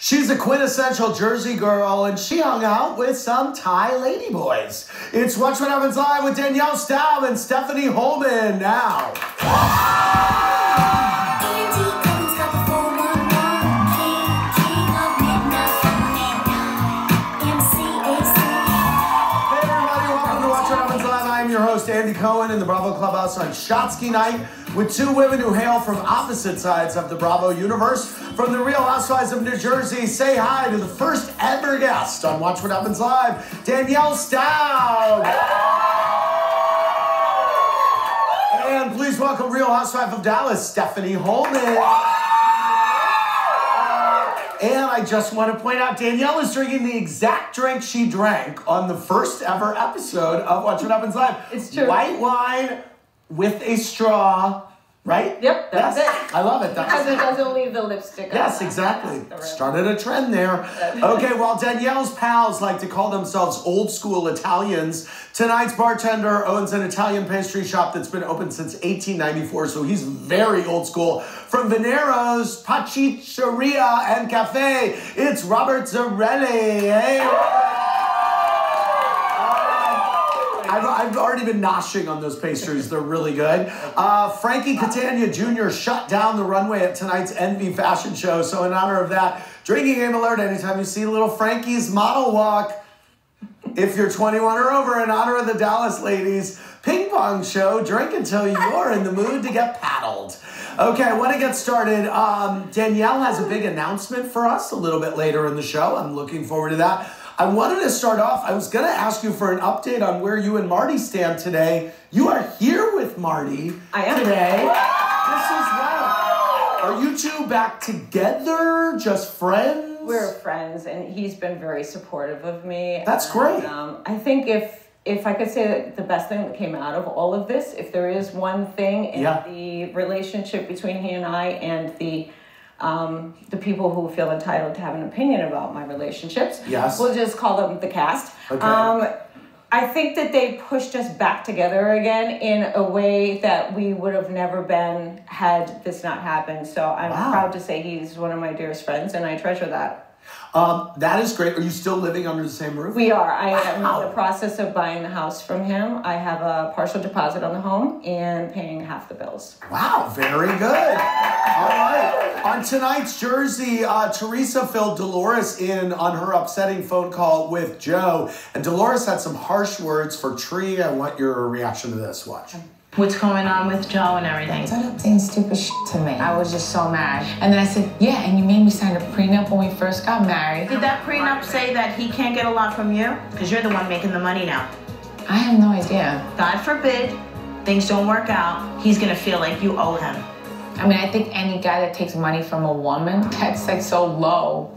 She's a quintessential Jersey girl, and she hung out with some Thai ladyboys. It's Watch What Happens Live with Danielle Staub and Stephanie Holman now. I'm your host, Andy Cohen, in the Bravo Clubhouse on Shotsky Night with two women who hail from opposite sides of the Bravo universe. From the Real Housewives of New Jersey, say hi to the first ever guest on Watch What Happens Live, Danielle Staub. And please welcome Real Housewife of Dallas, Stephanie Holman. And I just want to point out, Danielle is drinking the exact drink she drank on the first ever episode of Watch What Happens Live. It's true. White wine with a straw, right? Yep, that's it. I love it. Because it doesn't leave the lipstick. Yes, exactly. Started a trend there. Okay, while Danielle's pals like to call themselves old school Italians, tonight's bartender owns an Italian pastry shop that's been open since 1894, so he's very old school. From Veniero's Pasticceria and Cafe, it's Robert Zarelli. Hey. I've already been noshing on those pastries. They're really good. Frankie Catania Jr. shut down the runway at tonight's Envy fashion show. So in honor of that, drinking game alert anytime you see little Frankie's model walk. If you're 21 or over, in honor of the Dallas ladies, ping pong show, drink until you're in the mood to get paddled. Okay, I want to get started. Danielle has a big announcement for us a little bit later in the show. I'm looking forward to that. I wanted to start off, I was going to ask you for an update on where you and Marty stand today. You are here with Marty today. This is wild. Are you two back together, just friends? We're friends, and he's been very supportive of me. That's great. I think if I could say that the best thing that came out of all of this, if there is one thing in the relationship between he and I and the people who feel entitled to have an opinion about my relationships. Yes. We'll just call them the cast. Okay. I think that they pushed us back together again in a way that we would have never been had this not happened. So I'm proud to say he's one of my dearest friends, and I treasure that. That is great. Are you still living under the same roof? We are. I am in the process of buying the house from him. I have a partial deposit on the home and paying half the bills. Wow, very good. All right. On tonight's Jersey, Teresa filled Dolores in on her upsetting phone call with Joe. And Dolores had some harsh words for Tree. I want your reaction to this. Watch. What's going on with Joe and everything? Started saying stupid shit to me. I was just so mad. And then I said, yeah, and you made me sign a prenup when we first got married. Did that prenup say that he can't get a lot from you? Because you're the one making the money now. I have no idea. God forbid things don't work out, he's going to feel like you owe him. I mean, I think any guy that takes money from a woman, that's like so low.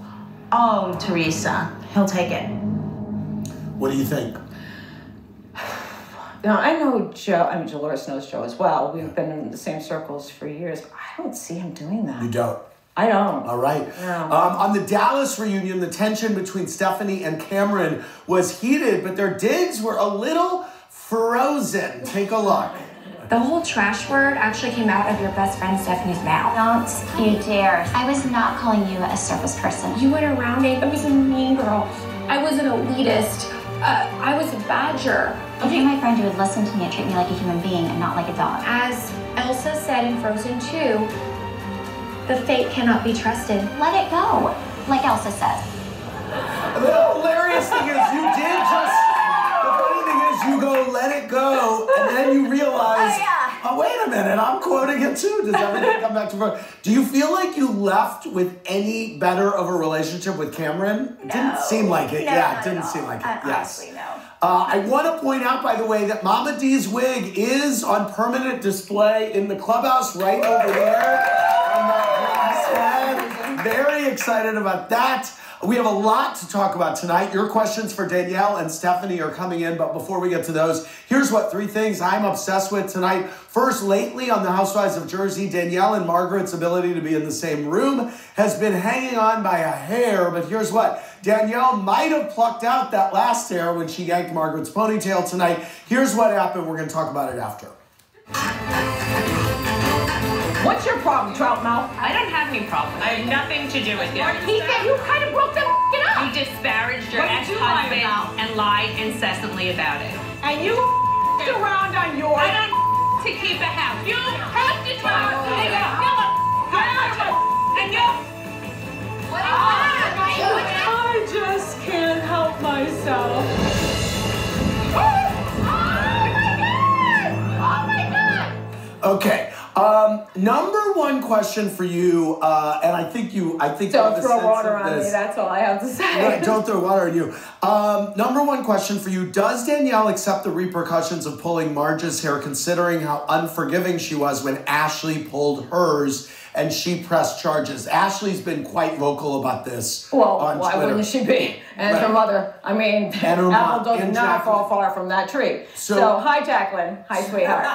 Oh, Teresa, he'll take it. What do you think? Now, I know Joe, I mean, Dolores knows Joe as well. We've been in the same circles for years. I don't see him doing that. You don't? I don't. All right. No. On the Dallas reunion, the tension between Stephanie and Cameron was heated, but their digs were a little frozen. Take a look. The whole trash word actually came out of your best friend Stephanie's mouth. Don't you dare. I was not calling you a surface person. You went around it. I was a mean girl. I was an elitist. I was a badger. If you're my friend, you would listen to me and treat me like a human being and not like a dog. As Elsa said in Frozen 2, the fate cannot be trusted. Let it go, like Elsa said. The hilarious thing is the funny thing is you go, let it go, and then you realize, oh, wait a minute, I'm quoting it too. Does everything come back to front? Do you feel like you left with any better of a relationship with Cameron? It didn't seem like it. It didn't seem like it. Yes. Honestly, no. I want to point out, by the way, that Mama D's wig is on permanent display in the clubhouse right over there. On that head. Very excited about that. We have a lot to talk about tonight. Your questions for Danielle and Stephanie are coming in, but before we get to those, here's what 3 things I'm obsessed with tonight. First, lately on the Housewives of Jersey, Danielle and Margaret's ability to be in the same room has been hanging on by a hair, but here's what. Danielle might have plucked out that last hair when she yanked Margaret's ponytail tonight. Here's what happened. We're going to talk about it after. What's your problem, trout mouth? I don't have any problem. I have nothing to do with you. He said you kind of broke them up. You disparaged your ex-husband and lied incessantly about it. And you around on yours. I don't to keep a house. You have to talk. And you. I just can't help myself. Okay. Number one question for you, and I think don't throw water on me. That's all I have to say. Right, don't throw water on you. Number one question for you: does Danielle accept the repercussions of pulling Marge's hair, considering how unforgiving she was when Ashley pulled hers and she pressed charges? Ashley's been quite vocal about this. Well, on why Twitter. wouldn't she be? And her mother. I mean, apple does not fall far from that tree. So hi, Jacqueline. Hi, sweetheart.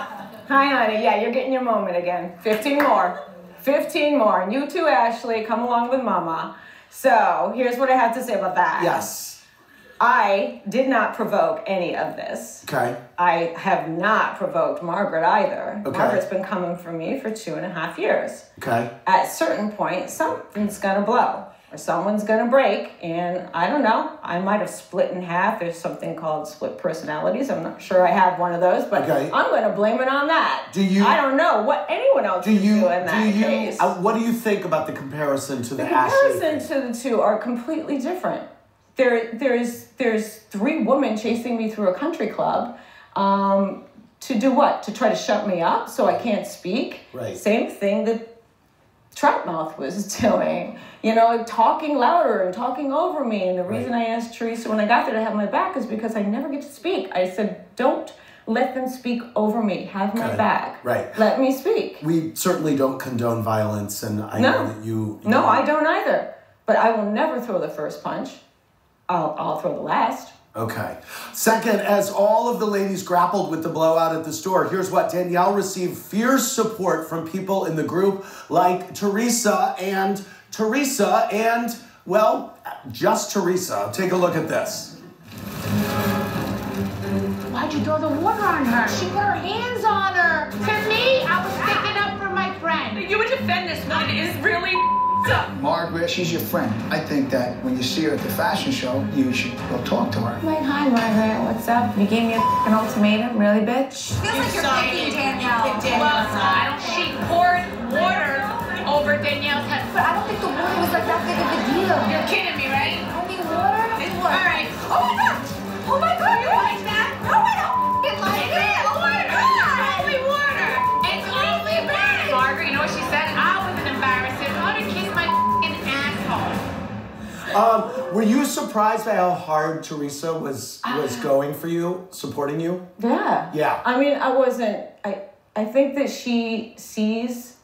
Hi, honey. Yeah, you're getting your moment again. 15 more. 15 more. And you too, Ashley. Come along with Mama. So here's what I have to say about that. Yes. I did not provoke any of this. Okay. I have not provoked Margaret either. Okay. Margaret's been coming for me for 2.5 years. Okay. At a certain point, something's gonna blow. Or someone's gonna break, and I don't know. I might have split in half. There's something called split personalities. I'm not sure I have one of those, but I'm gonna blame it on that. I don't know what anyone else would do in that case. What do you think about the comparison to the Ashley? The comparison to the two are completely different. There's 3 women chasing me through a country club. To do what? To try to shut me up so I can't speak? Right. Same thing that Troutmouth was doing, talking louder and talking over me. And the reason I asked Teresa when I got there to have my back is because I never get to speak. I said, don't let them speak over me. Have my back. Right. Let me speak. We certainly don't condone violence, and I know that you... No, I don't either. But I will never throw the first punch. I'll throw the last. Okay. Second, as all of the ladies grappled with the blowout at the store, here's what: Danielle received fierce support from people in the group like Teresa and, well, just Teresa. Take a look at this. Why'd you throw the water on her? She put her hands on her. To me, I was sticking up for my friend. You would defend this woman is really up. Margaret, she's your friend. I think that when you see her at the fashion show, you should go talk to her. Like, hi, Margaret, what's up? You gave me an ultimatum, really, bitch? Feels like you're picking Danielle. Well, she poured water over Danielle's head. But I don't think the water was like that big of a deal. You're kidding me, right? Only water? All right. Oh my God! Oh my God! You like that? No, I don't like it! Oh my God! It's only water. It's only water. Margaret, you know what she said? I wasn't embarrassed. I would kiss my asshole. Were you surprised by how hard Teresa was going for you, supporting you? Yeah. Yeah. I mean, I wasn't... I think that she sees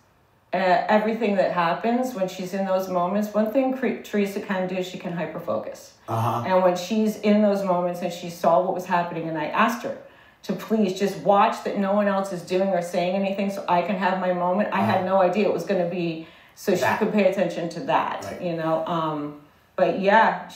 everything that happens when she's in those moments. One thing Teresa can do, she can hyperfocus. And when she's in those moments and she saw what was happening, and I asked her to please just watch that no one else is doing or saying anything so I can have my moment. I had no idea it was going to be so she could pay attention to that, But yeah,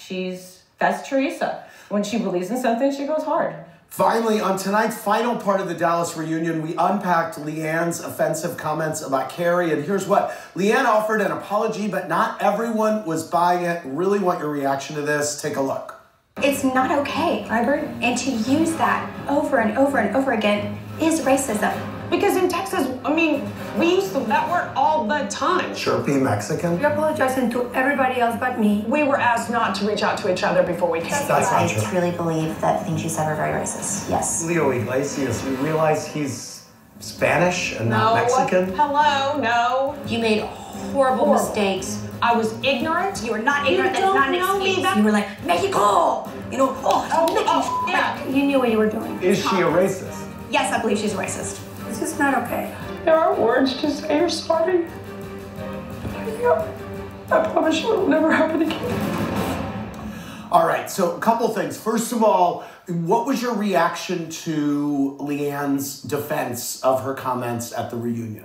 that's Teresa. When she believes in something, she goes hard. Finally, on tonight's final part of the Dallas reunion, we unpacked Leanne's offensive comments about Carrie, and here's what. Leanne offered an apology, but not everyone was buying it. Really want your reaction to this. Take a look. It's not okay. I agree. And to use that over and over and over again is racism. Because in Texas, we use that word all the time. Chirpy Mexican? You're apologizing to everybody else but me. We were asked not to reach out to each other before we came. I truly believe that things you said were very racist. Yes. Leo Iglesias, we realize he's Spanish and not Mexican. Hello, no. You made horrible mistakes. I was ignorant. You were not ignorant. You That's not don't know an excuse. me. You were like, Mexico! Yeah. You knew what you were doing. Is she a racist? Yes, I believe she's racist. This is not okay. There are words to say you're sorry. I promise you it'll never happen again. All right, so a couple things. First of all, what was your reaction to Leanne's defense of her comments at the reunion?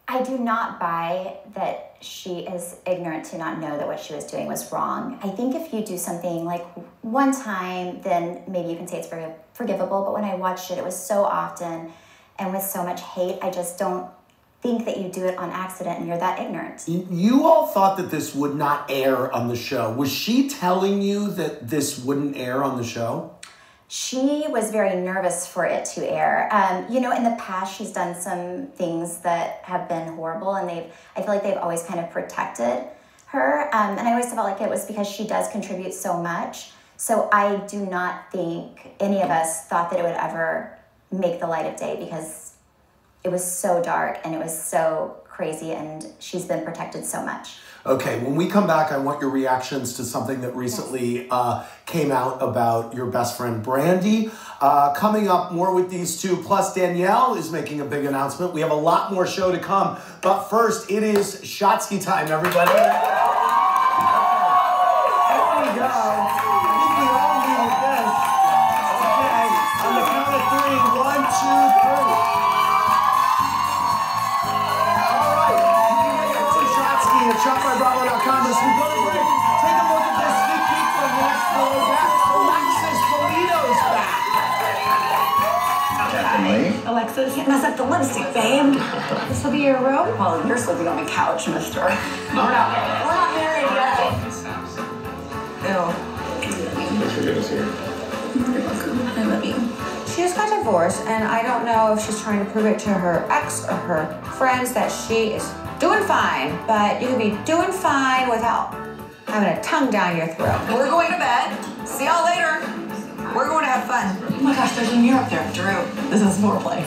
I do not buy that she is ignorant to not know that what she was doing was wrong. I think if you do something like one time, then maybe you can say it's very forgivable. But when I watched it, it was so often and with so much hate, I just don't think that you do it on accident and you're that ignorant. You all thought that this would not air on the show. Was she telling you that this wouldn't air on the show? She was very nervous for it to air. You know, in the past, she's done some things that have been horrible, and I feel like they've always kind of protected her. And I always felt like it was because she does contribute so much. So I do not think any of us thought that it would ever make the light of day, because it was so dark and it was so crazy, and she's been protected so much. Okay, when we come back, I want your reactions to something that recently came out about your best friend, Brandy. Coming up, more with these two. Plus, Danielle is making a big announcement. We have a lot more show to come. But first, it is Shotsky time, everybody. Here we go. I think we all needed this. Okay, on the count of 3. 1, 2, 3. At shopbybravo.com as we go to break. Take a look at this sneak peek from the next photo back. Alexis Polito's back. Definitely. Alexis, mess up the lipstick, babe. This will be your room? Well, you're sleeping on the couch, mister. We're not married yet. Ew. Thanks for getting us here. You're welcome. I love you. She just got divorced, and I don't know if she's trying to prove it to her ex or her friends that she is doing fine, but you can be doing fine without having a tongue down your throat. We're going to bed. See y'all later. We're going to have fun. Oh my gosh, there's a mirror up there. Drew, this is foreplay.